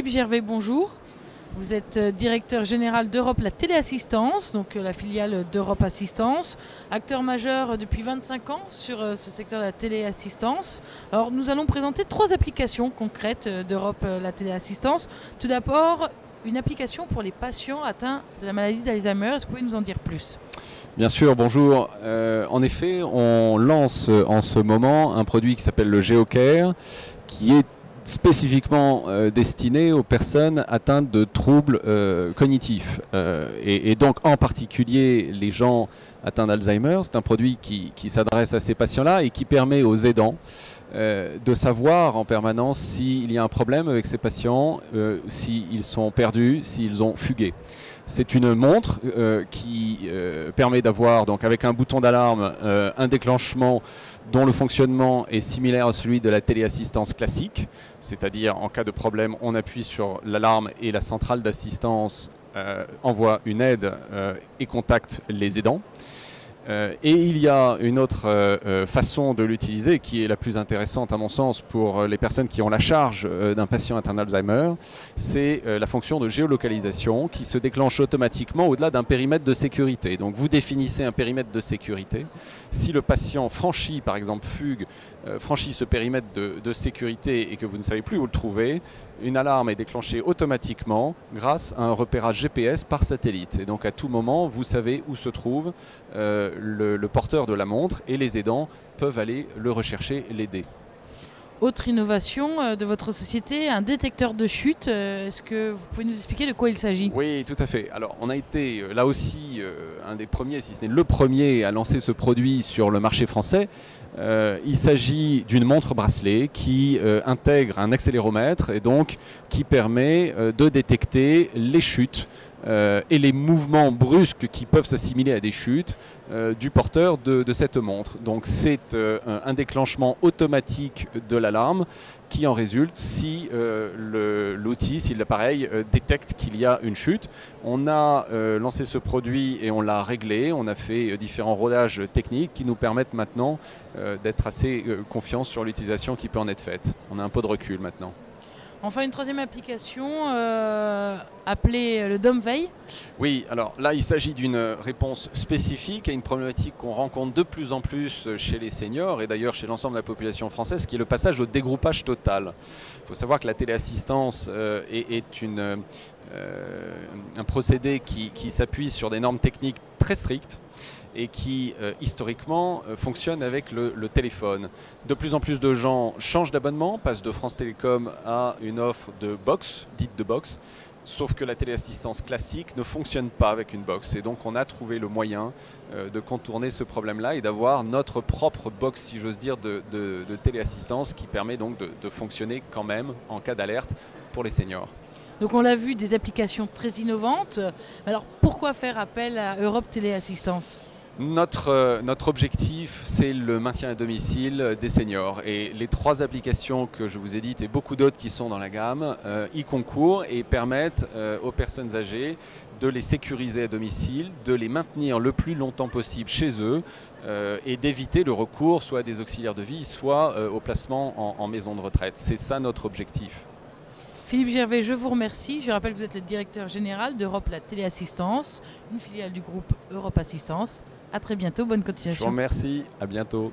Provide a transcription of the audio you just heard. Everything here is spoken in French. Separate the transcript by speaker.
Speaker 1: Philippe Gervais, bonjour. Vous êtes directeur général d'Europe la téléassistance, donc la filiale d'Europe Assistance, acteur majeur depuis 25 ans sur ce secteur de la téléassistance. Alors nous allons présenter 3 applications concrètes d'Europe la téléassistance. Tout d'abord, une application pour les patients atteints de la maladie d'Alzheimer. Est-ce que vous pouvez nous en dire plus ?
Speaker 2: Bien sûr, bonjour. En effet, on lance en ce moment un produit qui s'appelle le GeoCare, qui est spécifiquement destiné aux personnes atteintes de troubles cognitifs. Et donc en particulier les gens atteints d'Alzheimer. C'est un produit qui s'adresse à ces patients-là et qui permet aux aidants de savoir en permanence s'il y a un problème avec ces patients, s'ils sont perdus, s'ils ont fugué. C'est une montre qui permet d'avoir, donc avec un bouton d'alarme, un déclenchement dont le fonctionnement est similaire à celui de la téléassistance classique, c'est-à-dire en cas de problème, on appuie sur l'alarme et la centrale d'assistance envoie une aide et contacte les aidants. Et il y a une autre façon de l'utiliser qui est la plus intéressante à mon sens pour les personnes qui ont la charge d'un patient atteint d'Alzheimer, c'est la fonction de géolocalisation qui se déclenche automatiquement au-delà d'un périmètre de sécurité. Donc vous définissez un périmètre de sécurité. Si le patient franchit, par exemple fugue, franchit ce périmètre de sécurité et que vous ne savez plus où le trouver, une alarme est déclenchée automatiquement grâce à un repérage GPS par satellite. Et donc à tout moment, vous savez où se trouve le porteur de la montre et les aidants peuvent aller le rechercher et l'aider.
Speaker 1: Autre innovation de votre société, un détecteur de chute. Est-ce que vous pouvez nous expliquer de quoi il s'agit ?
Speaker 2: Oui, tout à fait. Alors, on a été là aussi un des premiers, si ce n'est le premier, à lancer ce produit sur le marché français. Il s'agit d'une montre bracelet qui intègre un accéléromètre et donc qui permet de détecter les chutes et les mouvements brusques qui peuvent s'assimiler à des chutes du porteur de cette montre. Donc c'est un déclenchement automatique de l'alarme qui en résulte si l'outil, si l'appareil détecte qu'il y a une chute. On a lancé ce produit et on l'a réglé. On a fait différents rodages techniques qui nous permettent maintenant d'être assez confiants sur l'utilisation qui peut en être faite. On a un peu de recul maintenant.
Speaker 1: Enfin, une troisième application appelée le DOMVeille.
Speaker 2: Oui, alors là, il s'agit d'une réponse spécifique à une problématique qu'on rencontre de plus en plus chez les seniors et d'ailleurs chez l'ensemble de la population française, qui est le passage au dégroupage total. Il faut savoir que la téléassistance est un procédé qui s'appuie sur des normes techniques très strictes et qui historiquement fonctionne avec le téléphone. De plus en plus de gens changent d'abonnement, passent de France Télécom à une offre de box, dite de box, sauf que la téléassistance classique ne fonctionne pas avec une box. Et donc on a trouvé le moyen de contourner ce problème-là et d'avoir notre propre box, si j'ose dire, de téléassistance qui permet donc de fonctionner quand même en cas d'alerte pour les seniors.
Speaker 1: Donc on l'a vu, des applications très innovantes. Alors pourquoi faire appel à Europe Téléassistance ?
Speaker 2: Notre objectif, c'est le maintien à domicile des seniors. Et les 3 applications que je vous ai dites et beaucoup d'autres qui sont dans la gamme y concourent et permettent aux personnes âgées de les sécuriser à domicile, de les maintenir le plus longtemps possible chez eux et d'éviter le recours soit à des auxiliaires de vie, soit au placement en maison de retraite. C'est ça notre objectif.
Speaker 1: Philippe Gervais, je vous remercie. Je rappelle que vous êtes le directeur général d'Europe la téléassistance, une filiale du groupe Europe Assistance. À très bientôt, bonne continuation.
Speaker 2: Je vous remercie, à bientôt.